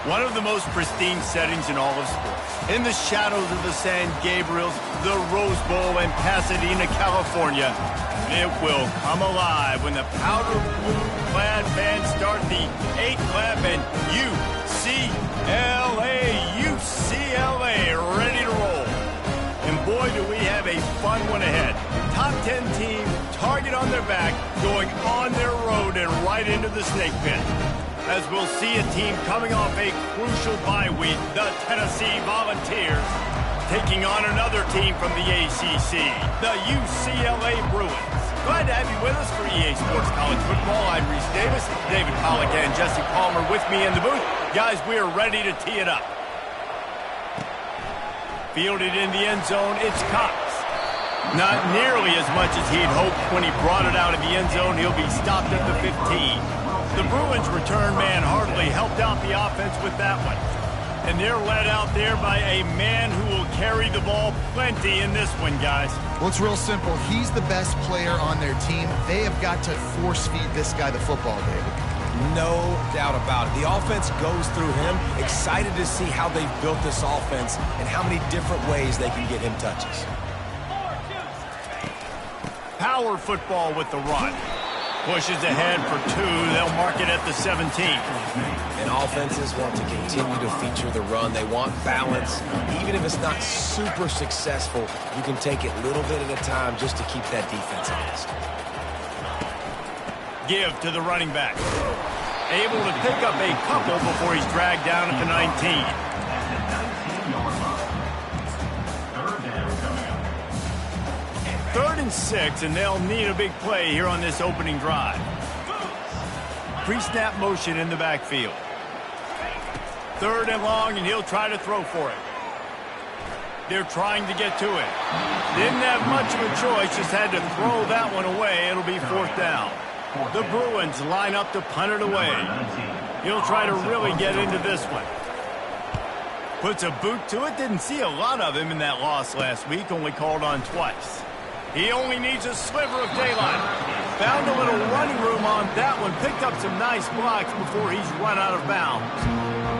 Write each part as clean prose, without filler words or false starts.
One of the most pristine settings in all of sports. In the shadows of the San Gabriels, the Rose Bowl in Pasadena, California, it will come alive when the powder blue-clad fans start the 8th lap and UCLA ready to roll. And boy, do we have a fun one ahead. Top 10 team, target on their back, going on their road and right into the snake pit. As we'll see a team coming off a crucial bye week, the Tennessee Volunteers, taking on another team from the ACC, the UCLA Bruins. Glad to have you with us for EA Sports College Football. I'm Reese Davis, David Pollack and Jesse Palmer with me in the booth. Guys, we are ready to tee it up. Fielded in the end zone, it's Cox. Not nearly as much as he'd hoped when he brought it out of the end zone. He'll be stopped at the 15. The Bruins' return man hardly helped out the offense with that one. And they're led out there by a man who will carry the ball plenty in this one, guys. Well, it's real simple. He's the best player on their team. They have got to force-feed this guy the football, David. No doubt about it. The offense goes through him. Excited to see how they've built this offense and how many different ways they can get him touches. Power football with the run. Pushes ahead for 2. They'll mark it at the 17. And offenses want to continue to feature the run. They want balance. Even if it's not super successful, you can take it little bit at a time just to keep that defense honest. Give to the running back. Able to pick up a couple before he's dragged down at the 19. Third and 6, and they'll need a big play here on this opening drive. Pre-snap motion in the backfield. Third and long, and he'll try to throw for it. They're trying to get to it. Didn't have much of a choice, just had to throw that one away. It'll be 4th down. The Bruins line up to punt it away. He'll try to really get into this one. Puts a boot to it. Didn't see a lot of him in that loss last week, only called on twice. He only needs a sliver of daylight. Found a little running room on that one. Picked up some nice blocks before he's run out of bounds.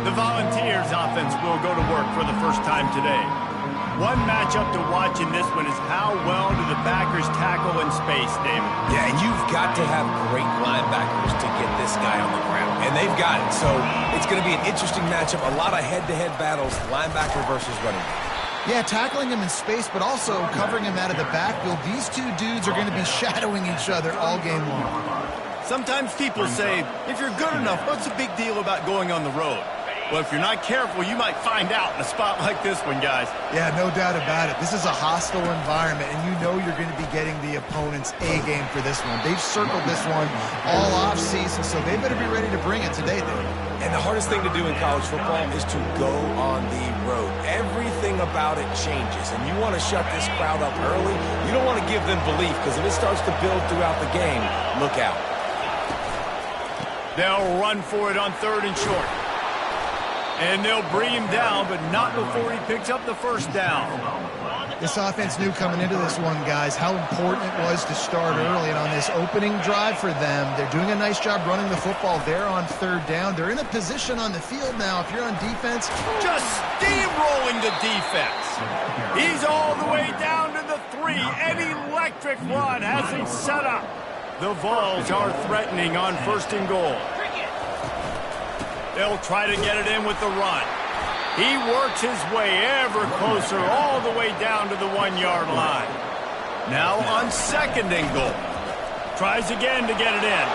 The Volunteers offense will go to work for the first time today. One matchup to watch in this one is how well do the backers tackle in space, David? Yeah, and you've got to have great linebackers to get this guy on the ground. And they've got it. So it's going to be an interesting matchup. A lot of head-to-head battles, linebacker versus running back. Yeah, tackling him in space, but also covering him out of the backfield. These two dudes are going to be shadowing each other all game long. Sometimes people say, if you're good enough, what's the big deal about going on the road? Well, if you're not careful, you might find out in a spot like this one, guys. Yeah, no doubt about it. This is a hostile environment, and you know you're going to be getting the opponent's A-game for this one. They've circled this one all off-season, so they better be ready to bring it today, dude. And the hardest thing to do in college football is to go on the road. Everything about it changes, and you want to shut this crowd up early. You don't want to give them belief, because if it starts to build throughout the game, look out. They'll run for it on 3rd and short. And they'll bring him down, but not before he picks up the 1st down. This offense knew coming into this one, guys, how important it was to start early. And on this opening drive for them, they're doing a nice job running the football there on 3rd down. They're in a position on the field now. If you're on defense, just steamrolling the defense. He's all the way down to the 3. An electric run has him set up. The Vols are threatening on 1st and goal. They'll try to get it in with the run. He works his way ever closer all the way down to the 1-yard line. Now on 2nd and goal. Tries again to get it in.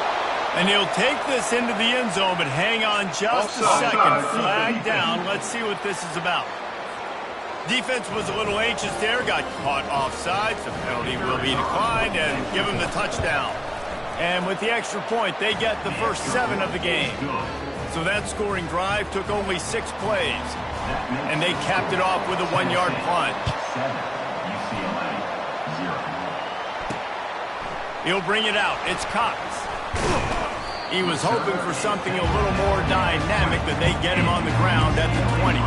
And he'll take this into the end zone, but hang on just a second. Flag down. Let's see what this is about. Defense was a little anxious there. Got caught offside. The penalty will be declined and give him the touchdown. And with the extra point, they get the first 7 of the game. So that scoring drive took only 6 plays. And they capped it off with a 1-yard plunge. He'll bring it out. It's Cox. He was hoping for something a little more dynamic, but they get him on the ground at the 20.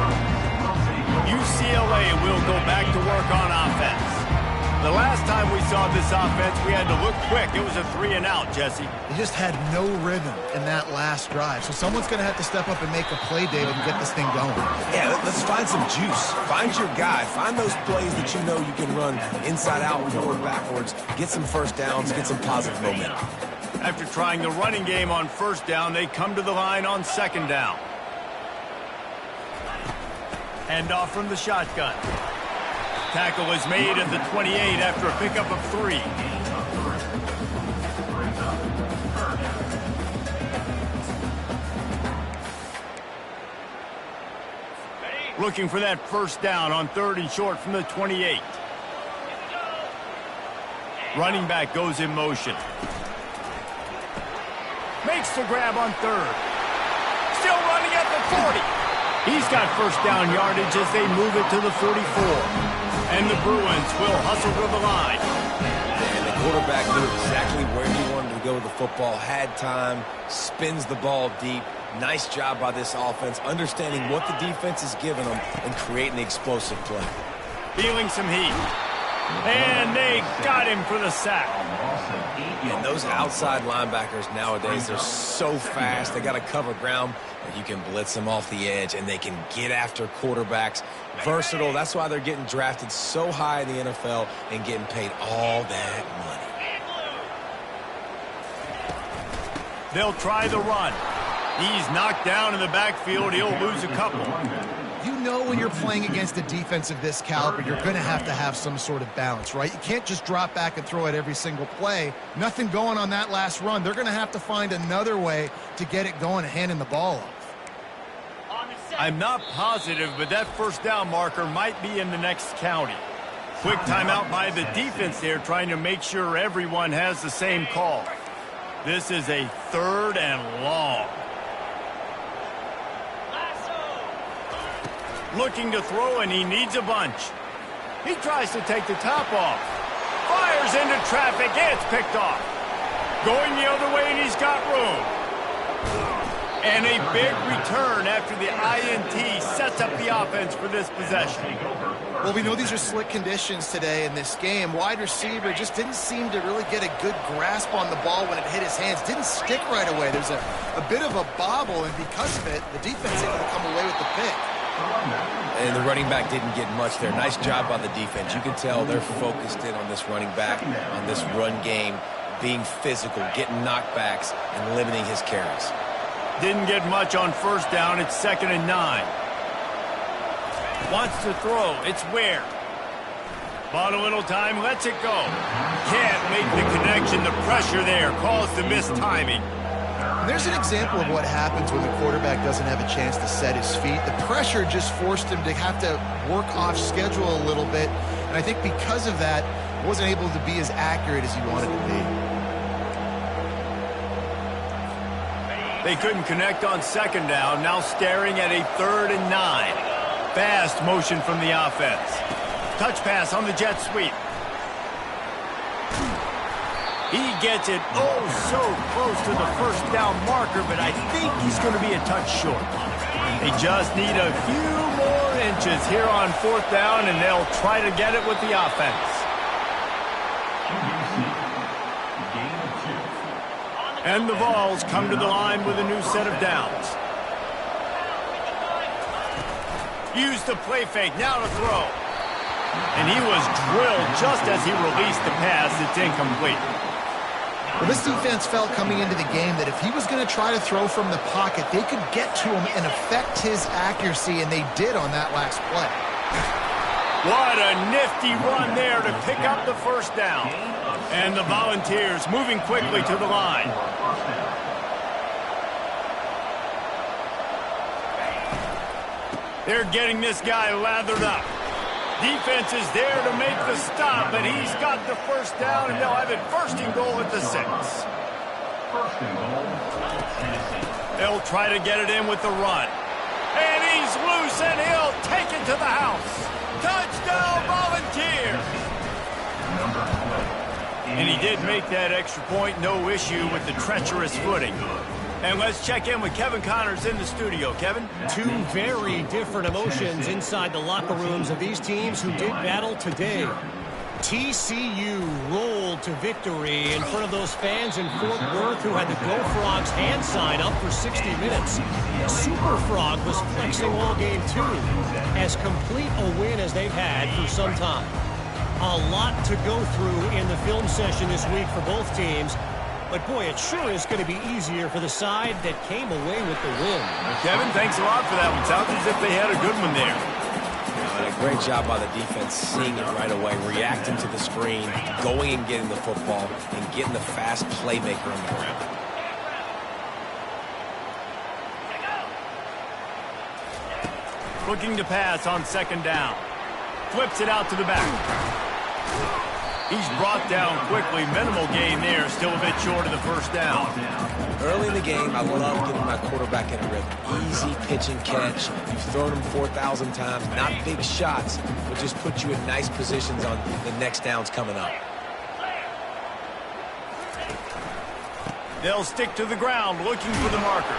UCLA will go back to work on offense. The last time we saw this offense, we had to look quick. It was a 3-and-out, Jesse. They just had no rhythm in that last drive. So someone's going to have to step up and make a play, David, and get this thing going. Yeah, let's find some juice. Find your guy. Find those plays that you know you can run inside out, forward, backwards. Get some first downs, get some positive momentum. After trying the running game on first down, they come to the line on second down. Hand off from the shotgun. Tackle is made at the 28 after a pickup of 3. Looking for that first down on 3rd and short from the 28. Running back goes in motion. Makes the grab on 3rd. Still running at the 40. He's got first down yardage as they move it to the 44. And the Bruins will hustle to the line. And the quarterback knew exactly where he wanted to go with the football, had time, spins the ball deep. Nice job by this offense, understanding what the defense is giving them and creating the explosive play. Feeling some heat. And they got him for the sack. And those outside linebackers nowadays, they're so fast. They got to cover ground, but you can blitz them off the edge, and they can get after quarterbacks. Versatile. That's why they're getting drafted so high in the NFL and getting paid all that money. They'll try the run. He's knocked down in the backfield. He'll lose a couple. You know when you're playing against a defense of this caliber, you're going to have some sort of balance, right? You can't just drop back and throw it every single play. Nothing going on that last run. They're going to have to find another way to get it going and handing the ball off. I'm not positive, but that first down marker might be in the next county. Quick timeout by the defense there, trying to make sure everyone has the same call. This is a 3rd and long. Looking to throw, and he needs a bunch. He tries to take the top off. Fires into traffic. It's picked off. Going the other way, and he's got room. And a big return after the INT sets up the offense for this possession. Well, we know these are slick conditions today in this game. Wide receiver just didn't seem to really get a good grasp on the ball when it hit his hands. Didn't stick right away. There's a bit of a bobble, and because of it, the defense able to come away with the pick. And the running back didn't get much there. Nice job by the defense. You can tell they're focused in on this running back, on this run game, being physical, getting knockbacks, and limiting his carries. Didn't get much on first down. It's 2nd and 9. Wants to throw. It's Ware. Bought a little time. Lets it go. Can't make the connection. The pressure there caused the missed timing. And there's an example of what happens when the quarterback doesn't have a chance to set his feet. The pressure just forced him to have to work off schedule a little bit. And I think because of that, wasn't able to be as accurate as he wanted to be. They couldn't connect on second down. Now staring at a 3rd and 9. Fast motion from the offense. Touch pass on the jet sweep. He gets it so close to the first down marker, but I think he's going to be a touch short. They just need a few more inches here on 4th down, and they'll try to get it with the offense. And the Vols come to the line with a new set of downs. Use the play fake, now to throw. And he was drilled just as he released the pass. It's incomplete. Well, this defense felt coming into the game that if he was going to try to throw from the pocket, they could get to him and affect his accuracy, and they did on that last play. What a nifty run there to pick up the first down. And the Volunteers moving quickly to the line. They're getting this guy lathered up. Defense is there to make the stop, but he's got the first down, and they'll have it 1st and goal at the 6. They'll try to get it in with the run. And he's loose, and he'll take it to the house. Touchdown, Volunteers! And he did make that extra point, no issue with the treacherous footing. And let's check in with Kevin Connors in the studio. Kevin? Two very different emotions inside the locker rooms of these teams who did battle today. TCU rolled to victory in front of those fans in Fort Worth who had the Go Frogs hand sign up for 60 minutes. Super Frog was flexing all game too. As complete a win as they've had for some time. A lot to go through in the film session this week for both teams. But boy, it sure is going to be easier for the side that came away with the win. Kevin, thanks a lot for that one. Sounds as if they had a good one there. And a great job by the defense, seeing it right away, reacting to the screen, going and getting the football, and getting the fast playmaker on the ground. Looking to pass on second down. Flips it out to the back. He's brought down quickly. Minimal gain there. Still a bit short of the first down. Early in the game, I love getting my quarterback in a rhythm. Easy pitch and catch. You've thrown them 4,000 times. Not big shots, but just put you in nice positions on the next downs coming up. They'll stick to the ground looking for the marker.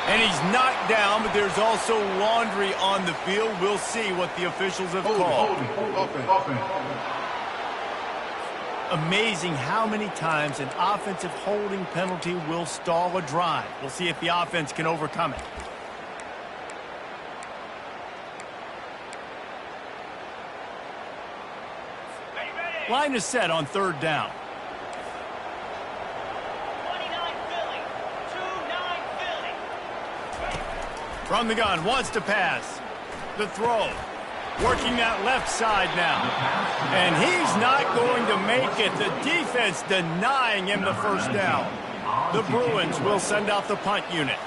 And he's knocked down, but there's also laundry on the field. We'll see what the officials have called. Amazing how many times an offensive holding penalty will stall a drive. We'll see if the offense can overcome it. Line is set on third down. From the gun, wants to pass. The throw. Working that left side now. And he's not going to make it. The defense denying him the first down. The Bruins will send out the punt unit.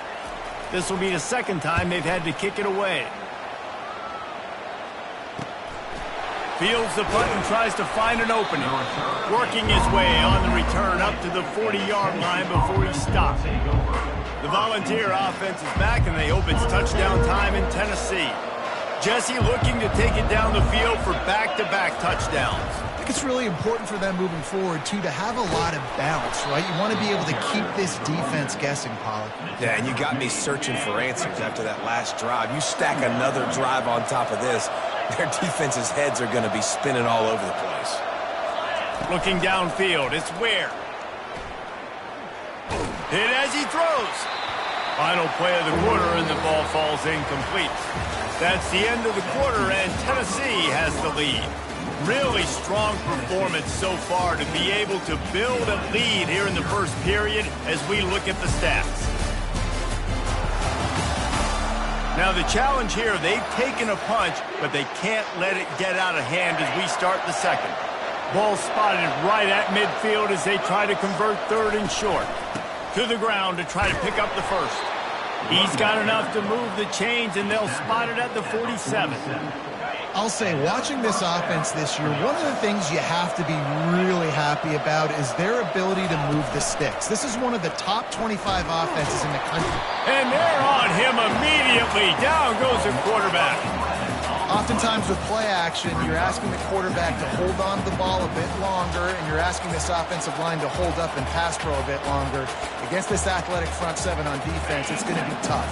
This will be the second time they've had to kick it away. Fields the punt and tries to find an opening. Working his way on the return up to the 40-yard line before he stops. The Volunteer offense is back, and they hope it's touchdown time in Tennessee. Jesse looking to take it down the field for back-to-back touchdowns. I think it's really important for them moving forward, too, to have a lot of bounce, right? You want to be able to keep this defense guessing, Pollock. Yeah, and you got me searching for answers after that last drive. You stack another drive on top of this, their defense's heads are going to be spinning all over the place. Looking downfield, it's Ware. Hit as he throws. Final play of the quarter, and the ball falls incomplete. That's the end of the quarter, and Tennessee has the lead. Really strong performance so far to be able to build a lead here in the first period as we look at the stats. Now the challenge here, they've taken a punch, but they can't let it get out of hand as we start the second. Ball spotted right at midfield as they try to convert third and short. To the ground to try to pick up the first. He's got enough to move the chains, and they'll spot it at the 47. I'll say, watching this offense this year, one of the things you have to be really happy about is their ability to move the sticks. This is one of the top 25 offenses in the country. And they're on him immediately. Down goes the quarterback. Oftentimes with play action, you're asking the quarterback to hold on to the ball a bit longer, and you're asking this offensive line to hold up and pass pro a bit longer. Against this athletic front seven on defense, it's going to be tough.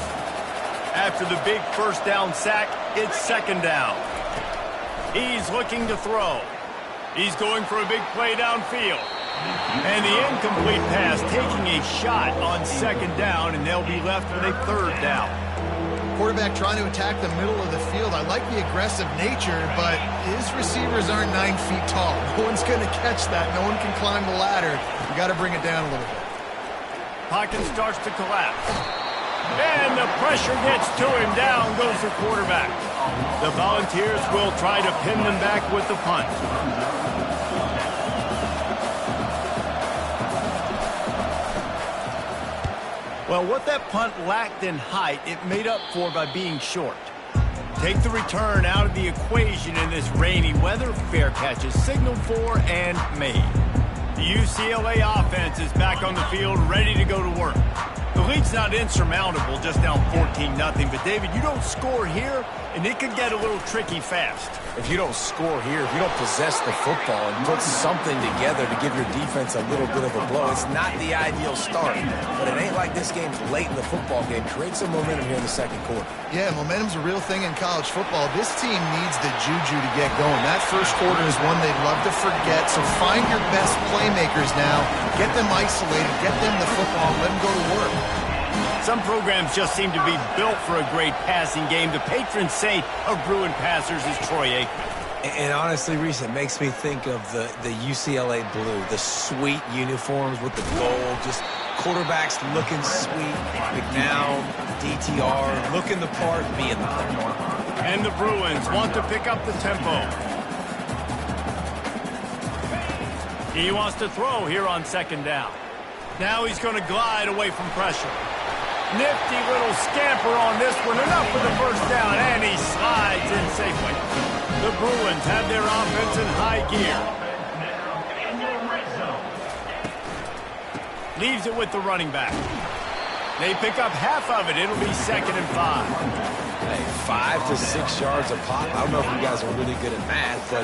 After the big first down sack, it's second down. He's looking to throw. He's going for a big play downfield. And the incomplete pass taking a shot on second down, and they'll be left with a third down. Quarterback trying to attack the middle of the field. I like the aggressive nature, but his receivers aren't 9 feet tall. No one's going to catch that. No one can climb the ladder. You got to bring it down a little bit. Pocket starts to collapse. And the pressure gets to him. Down goes the quarterback. The Volunteers will try to pin them back with the punt. Well, what that punt lacked in height, it made up for by being short. Take the return out of the equation in this rainy weather. Fair catch is signaled for and made. The UCLA offense is back on the field, ready to go to work. The lead's not insurmountable, just down 14-0. But, David, you don't score here, and it could get a little tricky fast. If you don't score here, if you don't possess the football and put something together to give your defense a little bit of a blow, it's not the ideal start. But it ain't like this game's late in the football game. Create some momentum here in the second quarter. Yeah, momentum's a real thing in college football. This team needs the juju to get going. That first quarter is one they'd love to forget, so find your best playmakers now. Get them isolated, get them the football, let them go to work. Some programs just seem to be built for a great passing game. The patron saint of Bruin passers is Troy Aikman. And honestly, Reese, it makes me think of the UCLA blue, the sweet uniforms with the gold, just quarterbacks looking sweet, McNown, DTR, looking the part, being the part. And the Bruins want to pick up the tempo. He wants to throw here on second down. Now he's going to glide away from pressure. Nifty little scamper on this one. Enough for the first down, and he slides in safely. The Bruins have their offense in high gear. Leaves it with the running back. They pick up half of it. It'll be 2nd and 5. Hey, 5 to 6 yards a pop. I don't know if you guys are really good at math, but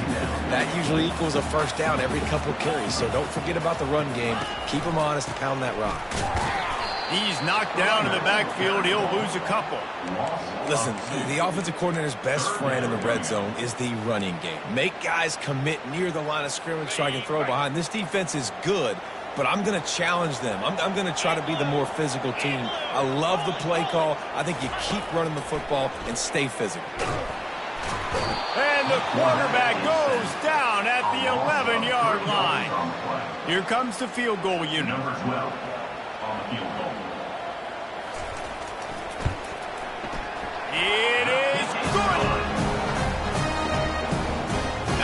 that usually equals a first down every couple carries. So don't forget about the run game. Keep them honest and pound that rock. He's knocked down in the backfield. He'll lose a couple. Listen, the offensive coordinator's best friend in the red zone is the running game. Make guys commit near the line of scrimmage so I can throw behind. This defense is good, but I'm going to challenge them. I'm going to try to be the more physical team. I love the play call. I think you keep running the football and stay physical. And the quarterback goes down at the 11-yard line. Here comes the field goal unit. Number 12 on the field goal. It is good.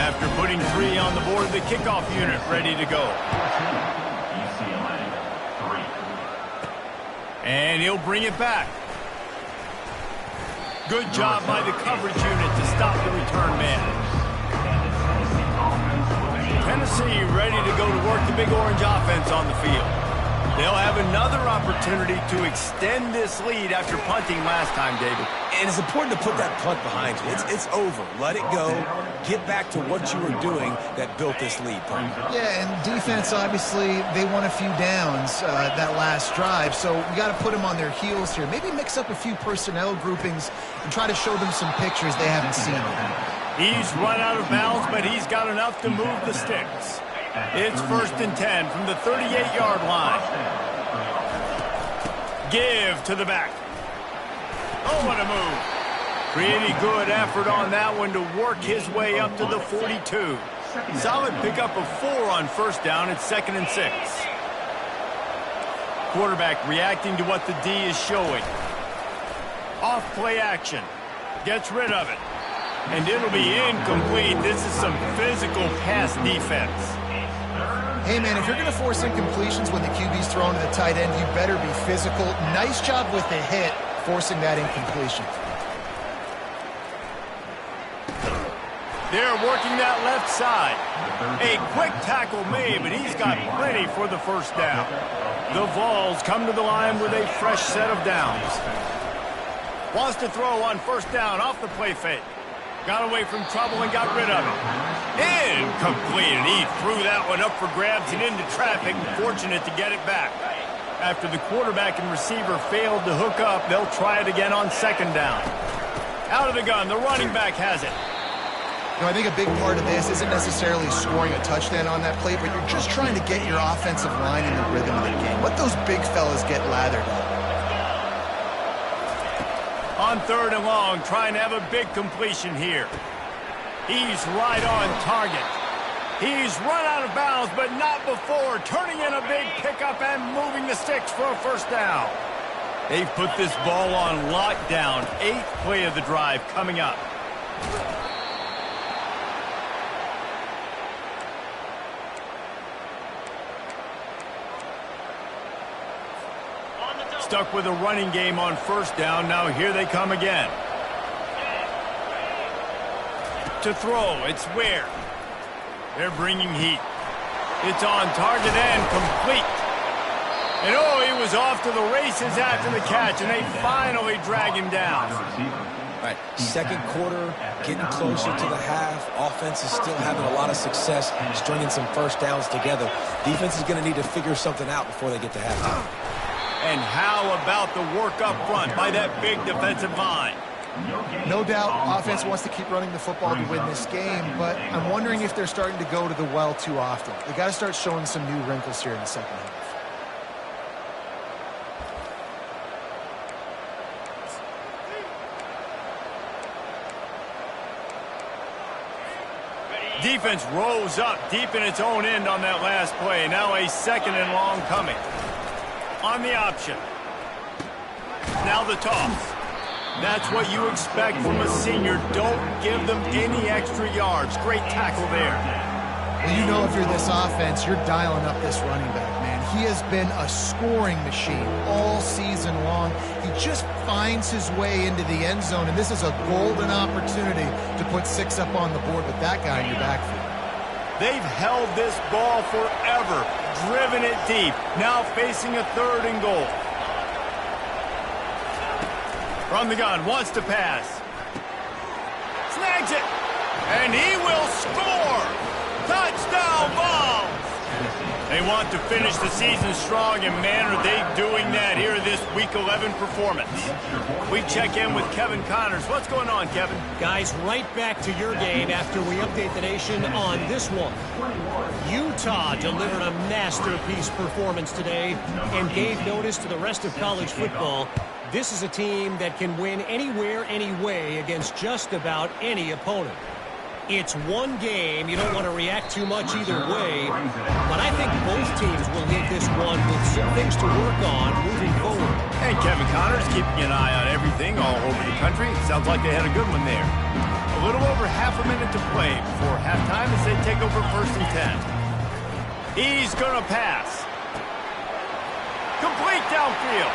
After putting 3 on the board, the kickoff unit ready to go. UCLA 3. And he'll bring it back. Good job by the coverage unit to stop the return man. Tennessee ready to go to work the Big Orange offense on the field. They'll have another opportunity to extend this lead after punting last time, David. And it's important to put that punt behind you. It's over. Let it go. Get back to what you were doing that built this lead. Yeah, and defense, obviously, they won a few downs that last drive, so we got to put them on their heels here. Maybe mix up a few personnel groupings and try to show them some pictures they haven't seen. He's run out of bounds, but he's got enough to move the sticks. It's 1st and 10 from the 38-yard line. Give to the back. Oh, what a move. Pretty good effort on that one to work his way up to the 42. Solid pickup of 4 on first down. It's 2nd and 6. Quarterback reacting to what the D is showing. Off play action. Gets rid of it. And it'll be incomplete. This is some physical pass defense. Hey, man, if you're going to force incompletions when the QB's thrown to the tight end, you better be physical. Nice job with the hit, forcing that incompletion. They're working that left side. A quick tackle made, but he's got plenty for the first down. The Vols come to the line with a fresh set of downs. Wants to throw on first down off the play fake. Got away from trouble and got rid of it. Incomplete, and he threw that one up for grabs and into traffic. Fortunate to get it back. After the quarterback and receiver failed to hook up, they'll try it again on 2nd down. Out of the gun, the running back has it. You know, I think a big part of this isn't necessarily scoring a touchdown on that play, but you're just trying to get your offensive line in the rhythm of the game. Let those big fellas get lathered up. On 3rd and long, trying to have a big completion here. He's right on target. He's run out of bounds, but not before. Turning in a big pickup and moving the sticks for a first down. They've put this ball on lockdown. 8th play of the drive coming up. Stuck with a running game on first down. Now here they come again. To throw, it's Ware. They're bringing heat. It's on target and complete. And oh, he was off to the races after the catch, and they finally drag him down. Right. Second quarter, getting closer to the half. Offense is still having a lot of success stringing some first downs together. Defense is going to need to figure something out before they get to halftime. And how about the work up front by that big defensive line? No doubt offense wants to keep running the football to win this game, but I'm wondering if they're starting to go to the well too often. They got to start showing some new wrinkles here in the second half. Defense rose up deep in its own end on that last play. Now a second and long coming. On the option. Now the toss. That's what you expect from a senior. Don't give them any extra yards. Great tackle there. Well, you know if you're this offense, you're dialing up this running back, man. He has been a scoring machine all season long. He just finds his way into the end zone, and this is a golden opportunity to put 6 up on the board with that guy in your backfield. They've held this ball forever, driven it deep, now facing a 3rd and goal. From the gun, wants to pass. Snags it, and he will score! Touchdown Vols! They want to finish the season strong, and man, are they doing that here in this Week 11 performance. We check in with Kevin Connors. What's going on, Kevin? Guys, right back to your game after we update the nation on this one. Utah delivered a masterpiece performance today and gave notice to the rest of college football. This is a team that can win anywhere, anyway against just about any opponent. It's one game. You don't want to react too much either way, but I think both teams will leave this one with some things to work on moving forward. And Kevin Connors keeping an eye on everything all over the country. Sounds like they had a good one there. A little over half a minute to play before halftime as they take over 1st and 10. He's going to pass. Complete downfield.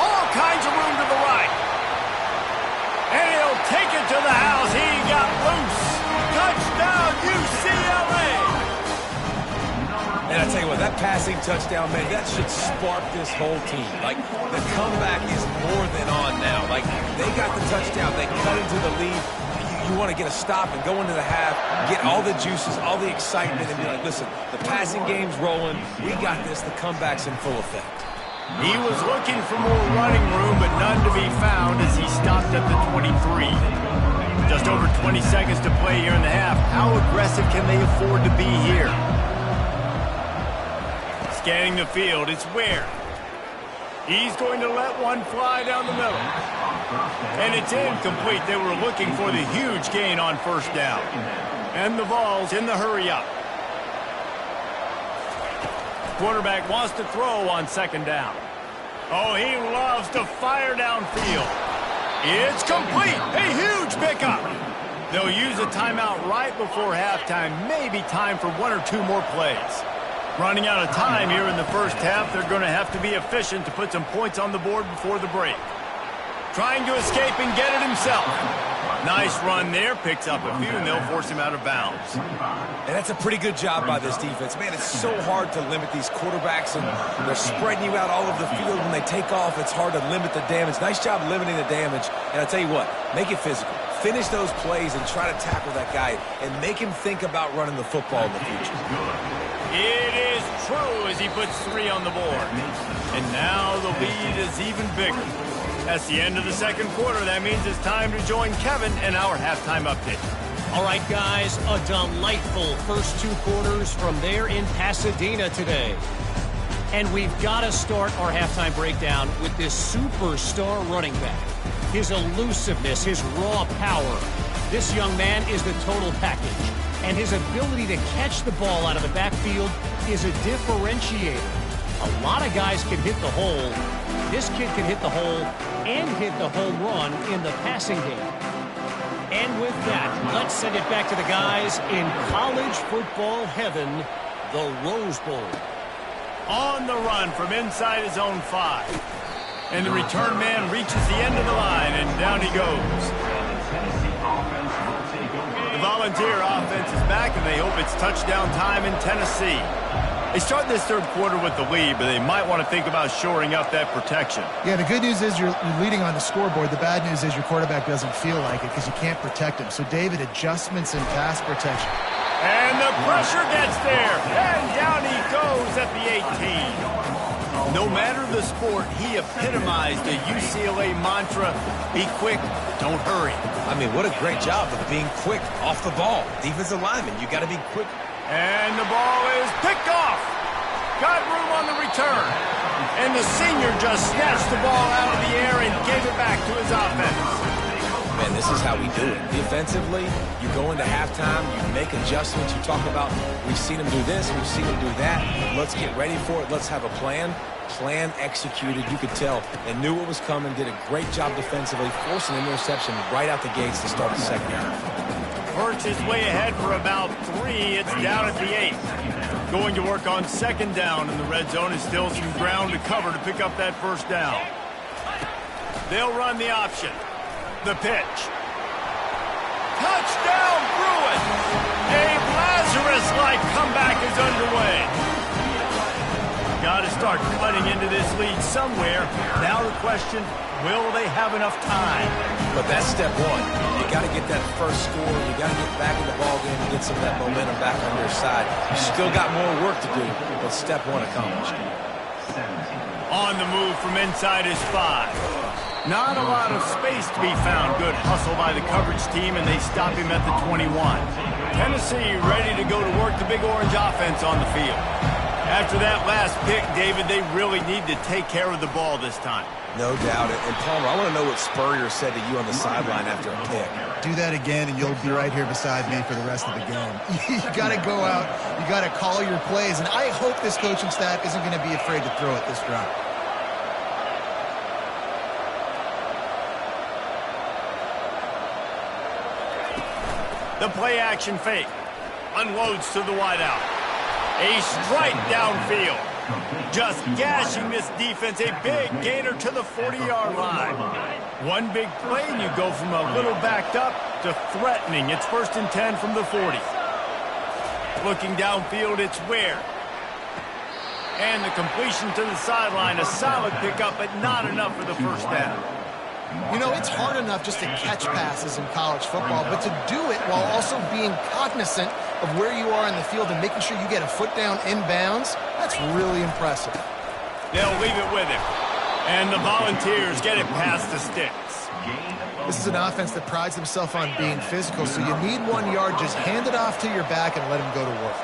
All kinds of room to the right. And he'll take it to the house. He got loose. Touchdown, UCLA! And I tell you what, that passing touchdown, man, that should spark this whole team. Like, the comeback is more than on now. Like, they got the touchdown. They cut into the lead. You want to get a stop and go into the half, get all the juices, all the excitement, and be like, listen, the passing game's rolling. We got this. The comeback's in full effect. He was looking for more running room, but none to be found as he stopped at the 23. Just over 20 seconds to play here in the half. How aggressive can they afford to be here? Scanning the field, it's Ware. He's going to let one fly down the middle. And it's incomplete. They were looking for the huge gain on 1st down. And the Vols in the hurry-up. Quarterback wants to throw on 2nd down. Oh, he loves to fire downfield. It's complete. A huge pickup. They'll use a timeout right before halftime. Maybe time for 1 or 2 more plays. Running out of time here in the 1st half. They're going to have to be efficient to put some points on the board before the break. Trying to escape and get it himself. Nice run there. Picks up a few, and they'll force him out of bounds. And that's a pretty good job by this defense. Man, it's so hard to limit these quarterbacks, and they're spreading you out all over the field. When they take off, it's hard to limit the damage. Nice job limiting the damage. And I tell you what, make it physical. Finish those plays and try to tackle that guy and make him think about running the football in the future. It is true as he puts 3 on the board. And now the lead is even bigger. That's the end of the 2nd quarter. That means it's time to join Kevin in our halftime update. All right, guys, a delightful first 2 quarters from there in Pasadena today. And we've got to start our halftime breakdown with this superstar running back. His elusiveness, his raw power. This young man is the total package. And his ability to catch the ball out of the backfield is a differentiator. A lot of guys can hit the hole. This kid can hit the hole and hit the home run in the passing game. And with that, let's send it back to the guys in college football heaven, the Rose Bowl. On the run from inside his own 5. And the return man reaches the end of the line, and down he goes. The Volunteer offense is back, and they hope it's touchdown time in Tennessee. They start this third quarter with the lead, but they might want to think about shoring up that protection. Yeah, the good news is you're leading on the scoreboard. The bad news is your quarterback doesn't feel like it because you can't protect him. So, David, adjustments in pass protection. And the pressure gets there, and down he goes at the 18. No matter the sport, he epitomized the UCLA mantra, be quick, don't hurry. I mean, what a great job of being quick off the ball. Defensive lineman, you got to be quick. And the ball is picked off. Got room on the return. And the senior just snatched the ball out of the air and gave it back to his offense. Man, this is how we do it. Defensively, you go into halftime, you make adjustments. You talk about, we've seen them do this, we've seen them do that. Let's get ready for it. Let's have a plan. Plan executed. You could tell they knew what was coming, did a great job defensively, forcing an interception right out the gates to start the second half. Perch is way ahead for about 3. It's down at the 8. Going to work on second down in the red zone. Is still some ground to cover to pick up that first down. They'll run the option. The pitch. Touchdown, Bruins! A Lazarus-like comeback is underway. Got to start cutting into this lead somewhere. Now the question, will they have enough time? But that's step one. You got to get that first score. You got to get back in the ballgame and get some of that momentum back on your side. You still got more work to do, but step one accomplished. On the move from inside his 5. Not a lot of space to be found. Good hustle by the coverage team, and they stop him at the 21. Tennessee ready to go to work the Big Orange offense on the field. After that last pick, David, they really need to take care of the ball this time. No doubt. And Palmer, I want to know what Spurrier said to you on the sideline after a pick. Do that again, and you'll be right here beside me for the rest of the game. You got to go out. You got to call your plays, and I hope this coaching staff isn't going to be afraid to throw it this drive. The play-action fake. Unloads to the wideout. A strike downfield. Just gashing this defense. A big gainer to the 40-yard line. One big play, and you go from a little backed up to threatening. It's 1st and 10 from the 40. Looking downfield, it's Ware. And the completion to the sideline. A solid pickup, but not enough for the first down. You know, it's hard enough just to catch passes in college football, but to do it while also being cognizant of where you are in the field and making sure you get a foot down inbounds, that's really impressive. They'll leave it with him. And the Volunteers get it past the sticks. This is an offense that prides themselves on being physical, so you need 1 yard, just hand it off to your back and let him go to work.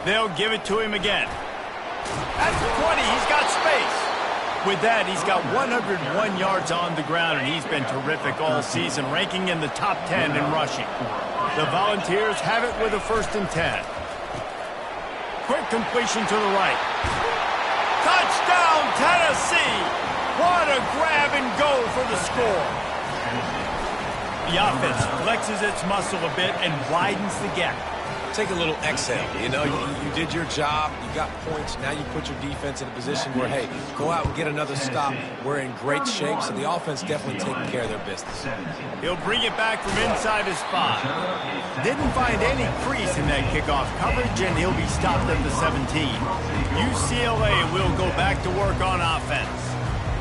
They'll give it to him again. At the 20, he's got space. With that, he's got 101 yards on the ground, and he's been terrific all season, ranking in the top 10 in rushing. The Volunteers have it with a 1st and 10. Quick completion to the right. Touchdown, Tennessee! What a grab and go for the score. The offense flexes its muscle a bit and widens the gap. Take a little exhale. You know, you did your job. You got points. Now you put your defense in a position where, hey, go out and get another stop. We're in great shape, so the offense definitely taking care of their business. He'll bring it back from inside his 5. Didn't find any crease in that kickoff coverage, and he'll be stopped at the 17. UCLA will go back to work on offense.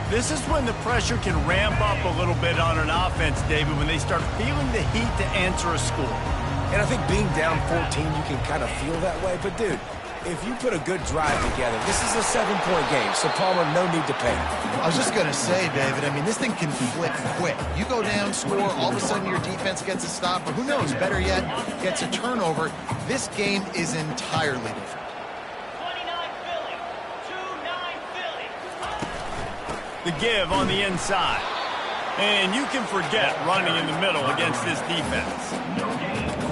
This is when the pressure can ramp up a little bit on an offense, David, when they start feeling the heat to answer a score. And I think being down 14, you can kind of feel that way. But, dude, if you put a good drive together, this is a 7-point game, so Palmer, no need to panic. I was just going to say, David, I mean, this thing can flip quick. You go down, score, all of a sudden your defense gets a stop, or who knows, better yet, gets a turnover. This game is entirely different. 29 Philly, 2-9 Philly. The give on the inside. And you can forget running in the middle against this defense.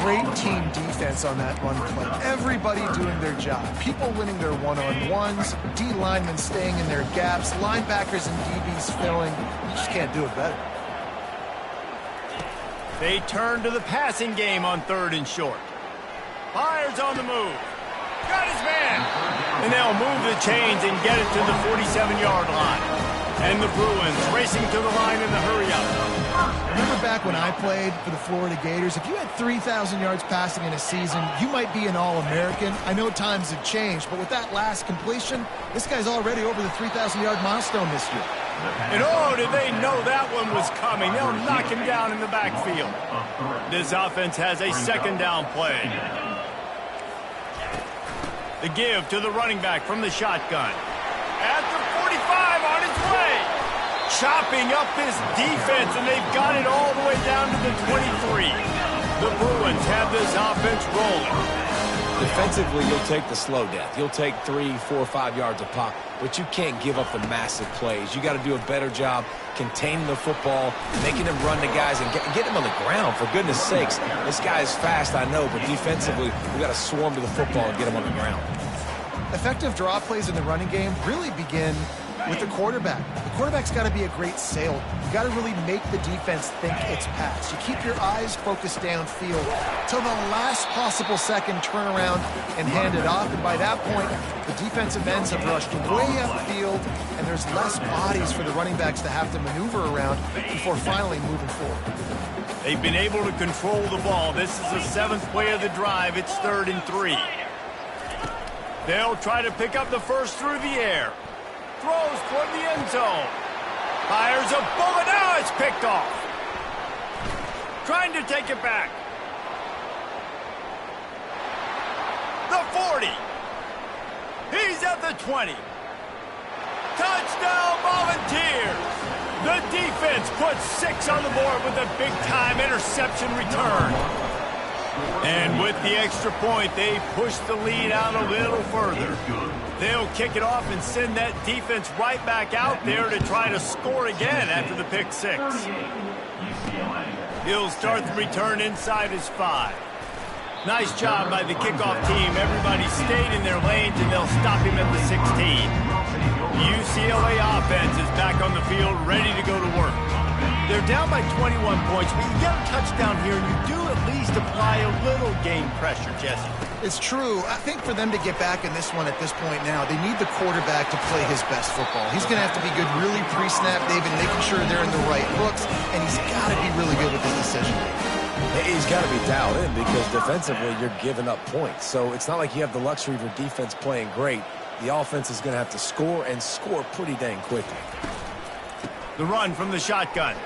Great team defense on that run play. Everybody doing their job. People winning their one-on-ones, D linemen staying in their gaps, linebackers and DBs filling. You just can't do it better. They turn to the passing game on 3rd and short. Fires on the move. Got his man. And they'll move the chains and get it to the 47-yard line. And the Bruins racing to the line in the hurry-up. Remember back when I played for the Florida Gators, if you had 3,000 yards passing in a season, you might be an All-American. I know times have changed, but with that last completion, this guy's already over the 3,000-yard milestone this year. And oh, did they know that one was coming. They'll knock him down in the backfield. This offense has a second down play. The give to the running back from the shotgun. At the 45 on his way. Chopping up this defense, and they've got it all the way down to the 23. The Bruins have this offense rolling. Defensively, you'll take the slow death. You'll take 3, 4, 5 yards a pop, but you can't give up the massive plays. You got to do a better job containing the football, making them run the guys, and get them on the ground. For goodness sakes, this guy is fast, I know, but defensively, we got to swarm to the football and get him on the ground. Effective draw plays in the running game really begin with the quarterback. The quarterback's got to be a great salesman. You got to really make the defense think it's pass. You keep your eyes focused downfield till the last possible second, turn around and hand it off. And by that point, the defensive ends have rushed way upfield, and there's less bodies for the running backs to have to maneuver around before finally moving forward. They've been able to control the ball. This is the 7th play of the drive. It's 3rd and 3. They'll try to pick up the first through the air. Throws toward the end zone. Fires a bullet. Now it's picked off. Trying to take it back. The 40. He's at the 20. Touchdown Volunteers. The defense puts 6 on the board with a big-time interception return. And with the extra point, they push the lead out a little further. They'll kick it off and send that defense right back out there to try to score again after the pick 6. He'll start the return inside his 5. Nice job by the kickoff team. Everybody stayed in their lanes, and they'll stop him at the 16. UCLA offense is back on the field, ready to go to work. They're down by 21 points, but you get a touchdown here, and you do at least apply a little game pressure, Jesse. It's true. I think for them to get back in this one at this point now, they need the quarterback to play his best football. He's going to have to be good really pre-snap, David, making sure they're in the right looks, and he's got to be really good with his decision making. He's got to be dialed in because defensively you're giving up points. So it's not like you have the luxury of your defense playing great. The offense is going to have to score and score pretty dang quickly. The run from the shotgun.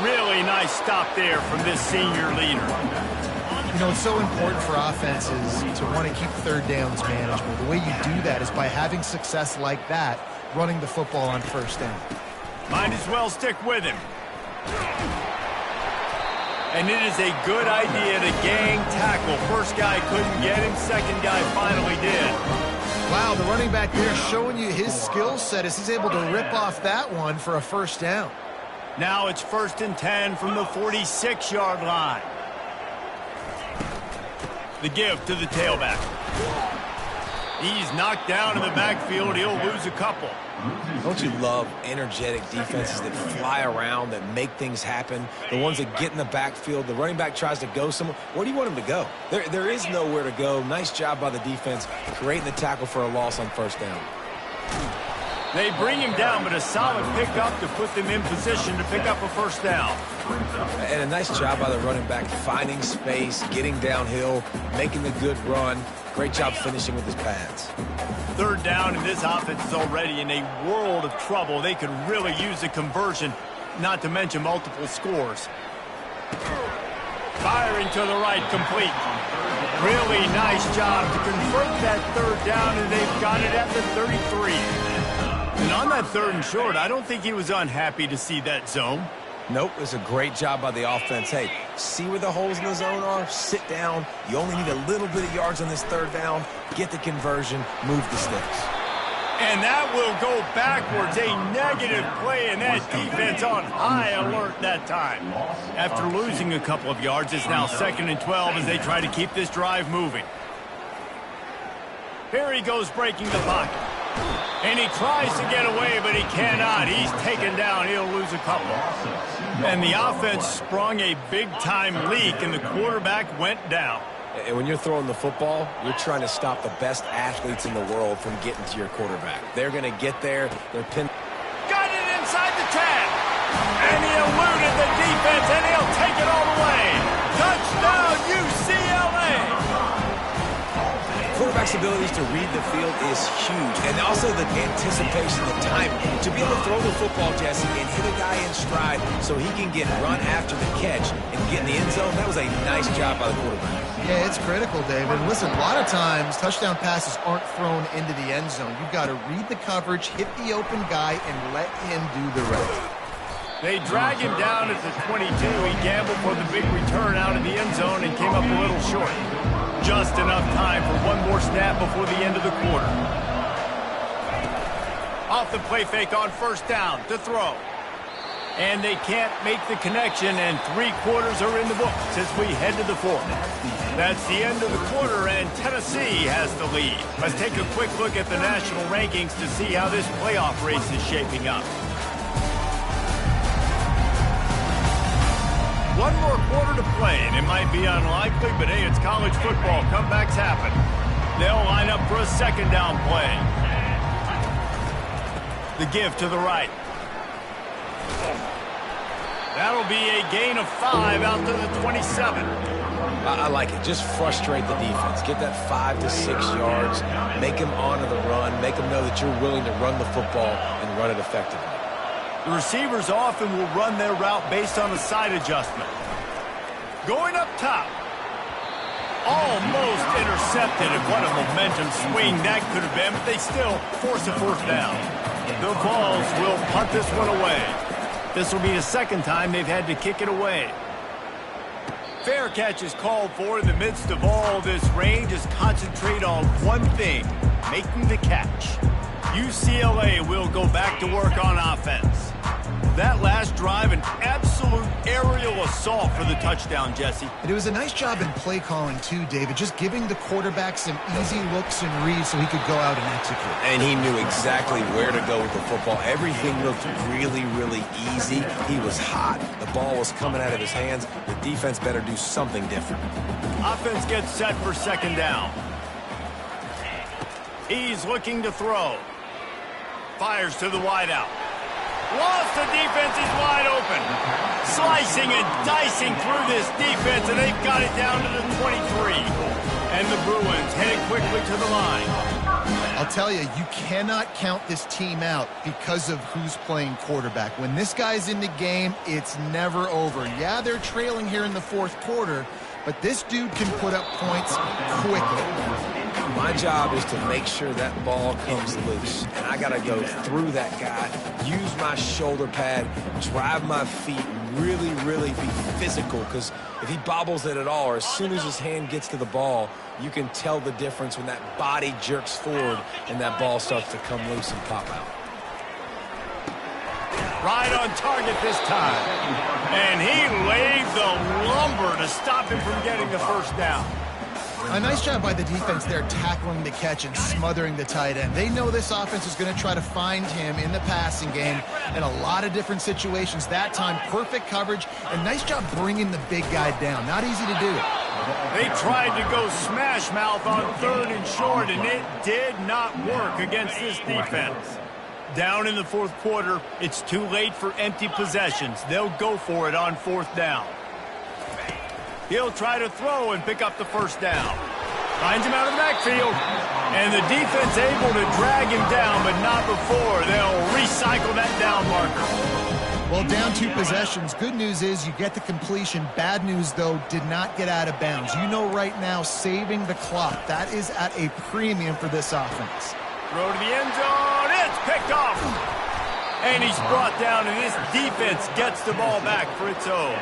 Really nice stop there from this senior leader. You know, it's so important for offenses to want to keep third downs manageable. The way you do that is by having success like that, running the football on first down. Might as well stick with him. And it is a good idea to gang tackle. First guy couldn't get him, second guy finally did. Wow, the running back there showing you his skill set as he's able to rip off that one for a first down. Now it's 1st and 10 from the 46-yard line. The give to the tailback. He's knocked down in the backfield. He'll lose a couple. Don't you love energetic defenses that fly around, that make things happen? The ones that get in the backfield, the running back tries to go somewhere. Where do you want him to go? There is nowhere to go. Nice job by the defense creating the tackle for a loss on first down. They bring him down, but a solid pickup to put them in position to pick up a first down. And a nice job by the running back finding space, getting downhill, making the good run. Great job finishing with his pads. 3rd down, and this offense is already in a world of trouble. They could really use a conversion, not to mention multiple scores. Firing to the right, complete. Really nice job to convert that 3rd down, and they've got it at the 33. And on that 3rd and short, I don't think he was unhappy to see that zone. Nope, it's a great job by the offense. Hey, see where the holes in the zone are? Sit down. You only need a little bit of yards on this 3rd down. Get the conversion. Move the sticks. And that will go backwards. A negative play, and that defense on high alert that time. After losing a couple of yards, it's now 2nd and 12 as they try to keep this drive moving. Here he goes breaking the pocket. And he tries to get away, but he cannot. He's taken down. He'll lose a couple. And the offense sprung a big-time leak, and the quarterback went down. And when you're throwing the football, you're trying to stop the best athletes in the world from getting to your quarterback. They're going to get there. They're pinned. Got it inside the 10. And he eluded the defense. abilities to read the field is huge. And also the anticipation, the timing. To be able to throw the football, Jesse, and hit a guy in stride so he can get run after the catch and get in the end zone, that was a nice job by the quarterback. Yeah, it's critical, David. Listen, a lot of times touchdown passes aren't thrown into the end zone. You've got to read the coverage, hit the open guy, and let him do the rest. They drag him down at the 22. He gambled for the big return out of the end zone and came up a little short. Just enough time for one more snap before the end of the quarter. Off the play fake on first down to throw. And they can't make the connection, and 3 quarters are in the books as we head to the 4th. That's the end of the quarter, and Tennessee has the lead. Let's take a quick look at the national rankings to see how this playoff race is shaping up. One more quarter to play, and it might be unlikely, but hey, it's college football. Comebacks happen. They'll line up for a second down play. The give to the right. That'll be a gain of 5 out to the 27. I like it. Just frustrate the defense. Get that 5 to 6 yards. Make them honor the run. Make them know that you're willing to run the football and run it effectively. The receivers often will run their route based on a side adjustment. Going up top. Almost intercepted, and what a momentum swing that could have been, but they still force a 4th down. The Vols will punt this one away. This will be the second time they've had to kick it away. Fair catch is called for. In the midst of all this rain, just concentrate on one thing, making the catch. UCLA will go back to work on offense. That last drive, an absolute aerial assault for the touchdown, Jesse. And it was a nice job in play calling, too, David, just giving the quarterback some easy looks and reads so he could go out and execute. And he knew exactly where to go with the football. Everything looked really, really easy. He was hot. The ball was coming out of his hands. The defense better do something different. Offense gets set for second down. He's looking to throw. Fires to the wideout. Lost, the defense is wide open. Slicing and dicing through this defense, and they've got it down to the 23. And the Bruins headed quickly to the line. I'll tell you, you cannot count this team out because of who's playing quarterback. When this guy's in the game, it's never over. Yeah, they're trailing here in the 4th quarter, but this dude can put up points quickly. My job is to make sure that ball comes loose. And I got to go through that guy, use my shoulder pad, drive my feet, and really, really be physical. Because if he bobbles it at all, or as soon as his hand gets to the ball, you can tell the difference when that body jerks forward and that ball starts to come loose and pop out. Right on target this time. And he laid the lumber to stop him from getting the first down. A nice job by the defense there tackling the catch and smothering the tight end. They know this offense is going to try to find him in the passing game in a lot of different situations. That time, perfect coverage, and nice job bringing the big guy down. Not easy to do. They tried to go smash mouth on 3rd and short, and it did not work against this defense. Down in the 4th quarter, it's too late for empty possessions. They'll go for it on 4th down. He'll try to throw and pick up the first down. Finds him out of the backfield. And the defense able to drag him down, but not before. They'll recycle that down marker. Well, down 2 possessions. Good news is you get the completion. Bad news, though, did not get out of bounds. You know right now, saving the clock. That is at a premium for this offense. Throw to the end zone. It's picked off. And he's brought down, and this defense gets the ball back for its own.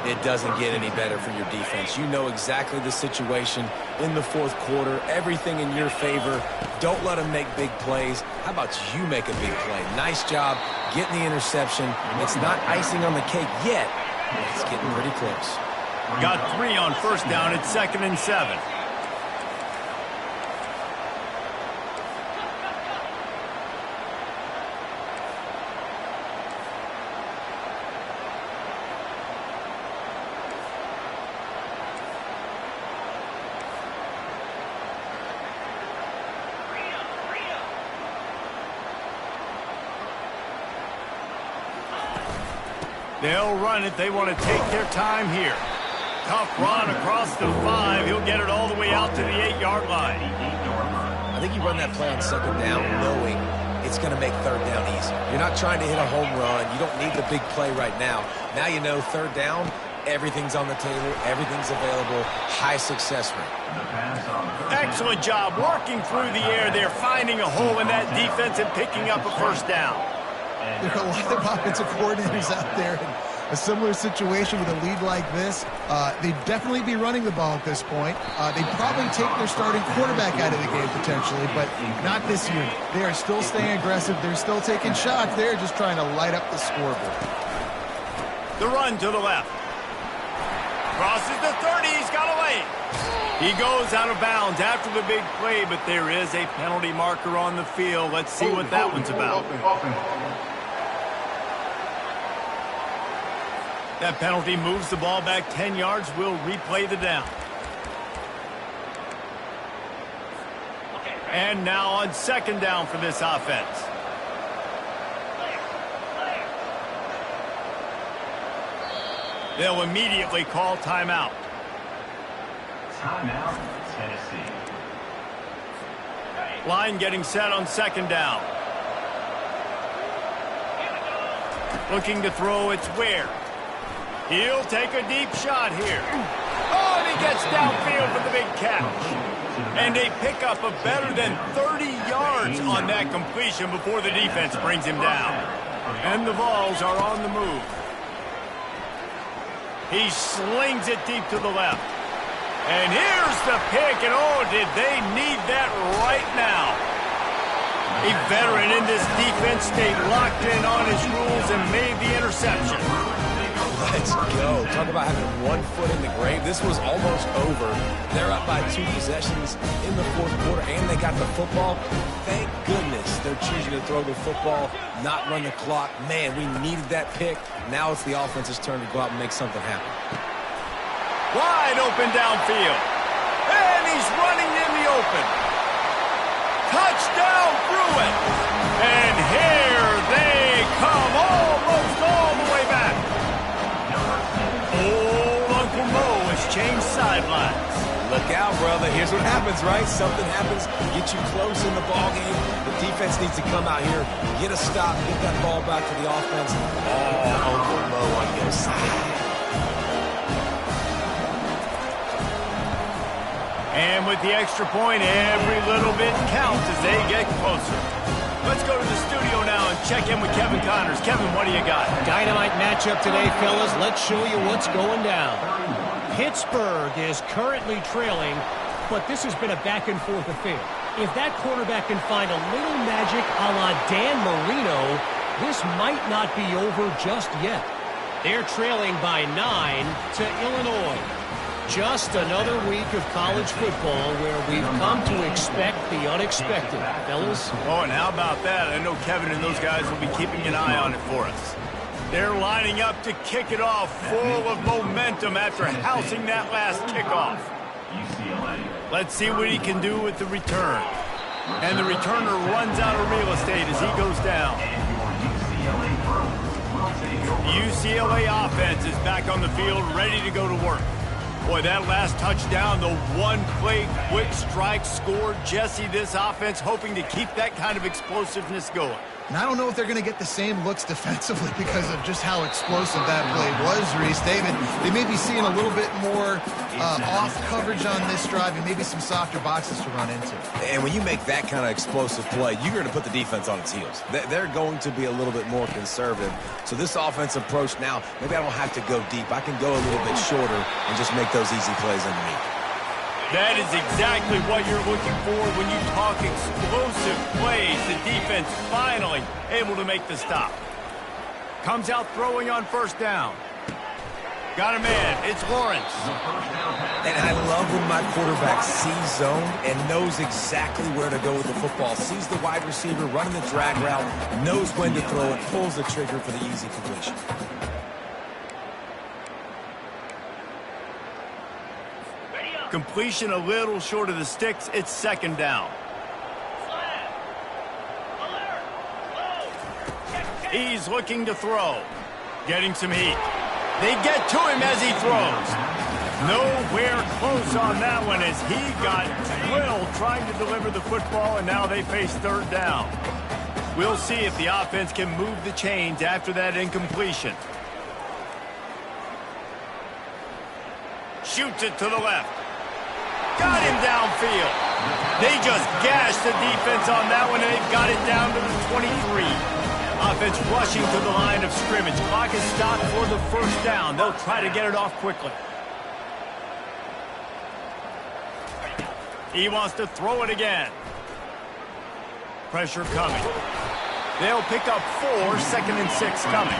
It doesn't get any better for your defense. You know exactly the situation in the 4th quarter. Everything in your favor. Don't let them make big plays. How about you make a big play? Nice job getting the interception. It's not icing on the cake yet, but it's getting pretty close. Got 3 on first down. It's 2nd and 7. They'll run it. They want to take their time here. tough run across the 5. He'll get it all the way out to the 8-yard line. I think you run that play on second down knowing it's going to make third down easy. You're not trying to hit a home run. You don't need the big play right now. Now you know third down, everything's on the table, everything's available, high success rate. Excellent job working through the air there, finding a hole in that defense and picking up a first down. There are a lot of offensive coordinators out there in a similar situation with a lead like this. They'd definitely be running the ball at this point. They'd probably take their starting quarterback out of the game potentially, but not this year. They are still staying aggressive. They're still taking shots. They're just trying to light up the scoreboard. The run to the left. Crosses the 30. He's got away. He goes out of bounds after the big play, but there is a penalty marker on the field. Let's see what that one's about. That penalty moves the ball back 10 yards. We'll replay the down. And now on second down for this offense. They'll immediately call timeout. Timeout, Tennessee. Line getting set on second down. Looking to throw, it's Ware. He'll take a deep shot here. Oh, and he gets downfield for the big catch. And a pickup of better than 30 yards on that completion before the defense brings him down. And the Vols are on the move. He slings it deep to the left. And here's the pick, and oh, did they need that right now. A veteran in this defense stayed locked in on his rules and made the interception. Let's go. Talk about having 1 foot in the grave. This was almost over. They're up by 2 possessions in the fourth quarter, and they got the football. Thank goodness they're choosing to throw the football, not run the clock. Man, we needed that pick. Now it's the offense's turn to go out and make something happen. Wide open downfield. And he's running in the open. Touchdown Bruin. And here they come, almost all the way back. Old Uncle Mo has changed sidelines. Look out, brother. Here's what happens, right? Something happens, get you close in the ball game. The defense needs to come out here, get a stop, get that ball back to the offense. Oh, Uncle Mo on your side. And with the extra point, every little bit counts as they get closer. Let's go to the studio now and check in with Kevin Connors. Kevin, what do you got? Dynamite matchup today, fellas. Let's show you what's going down. Pittsburgh is currently trailing, but this has been a back-and-forth affair. If that quarterback can find a little magic a la Dan Marino, this might not be over just yet. They're trailing by 9 to Illinois. Just another week of college football where we've come to expect the unexpected, fellas. Oh, and how about that? I know Kevin and those guys will be keeping an eye on it for us. They're lining up to kick it off, full of momentum after housing that last kickoff. UCLA. Let's see what he can do with the return. And the returner runs out of real estate as he goes down. The UCLA offense is back on the field, ready to go to work. Boy, that last touchdown, the one-play quick strike score. Jesse, this offense hoping to keep that kind of explosiveness going. And I don't know if they're going to get the same looks defensively because of just how explosive that play was, Reese. David, they may be seeing a little bit more off coverage on this drive and maybe some softer boxes to run into. And when you make that kind of explosive play, you're going to put the defense on its heels. They're going to be a little bit more conservative. So this offensive approach now, maybe I don't have to go deep. I can go a little bit shorter and just make those easy plays underneath. That is exactly what you're looking for when you talk explosive plays. The defense finally able to make the stop. Comes out throwing on first down. Got a man. It's Lawrence. And I love when my quarterback sees zone and knows exactly where to go with the football. Sees the wide receiver running the drag route, knows when to throw it, pulls the trigger for the easy completion. Completion a little short of the sticks. It's second down. He's looking to throw. Getting some heat. They get to him as he throws. Nowhere close on that one as he got drilled trying to deliver the football, and now they face third down. We'll see if the offense can move the chains after that incompletion. Shoots it to the left. Got him downfield. They just gashed the defense on that one, and they've got it down to the 23. Offense rushing to the line of scrimmage. Clock is stopped for the first down. They'll try to get it off quickly. He wants to throw it again. Pressure coming. They'll pick up 4, 2nd and 6 coming.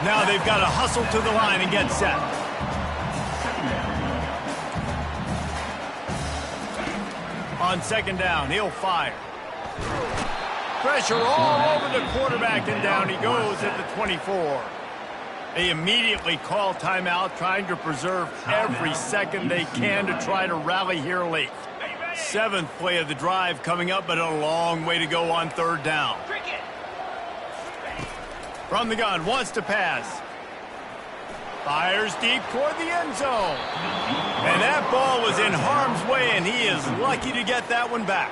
Now they've got to hustle to the line and get set. On 2nd down, he'll fire. Pressure all over the quarterback, and down he goes at the 24. They immediately call timeout, trying to preserve every second they can to try to rally here late. 7th play of the drive coming up, but a long way to go on 3rd down. From the gun, wants to pass. Fires deep toward the end zone. And that ball was in harm's way, and he is lucky to get that one back.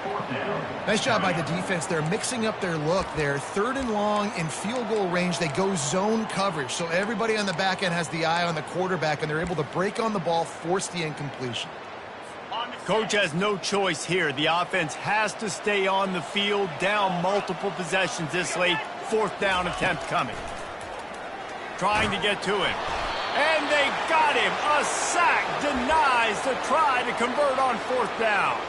Nice job by the defense. They're mixing up their look. They're 3rd and long in field goal range. They go zone coverage, so everybody on the back end has the eye on the quarterback, and they're able to break on the ball, force the incompletion. Coach has no choice here. The offense has to stay on the field, down multiple possessions this late. 4th down attempt coming. Trying to get to him. And they got him. A sack denies the try to convert on 4th down.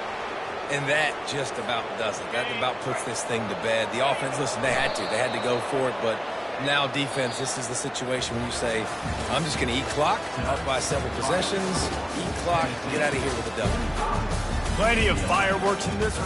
And that just about does it. That about puts this thing to bed. The offense, listen, they had to go for it, but now defense, this is the situation when you say, I'm just going to eat clock, up by several possessions, eat clock, get out of here with a W. Plenty of fireworks in this one.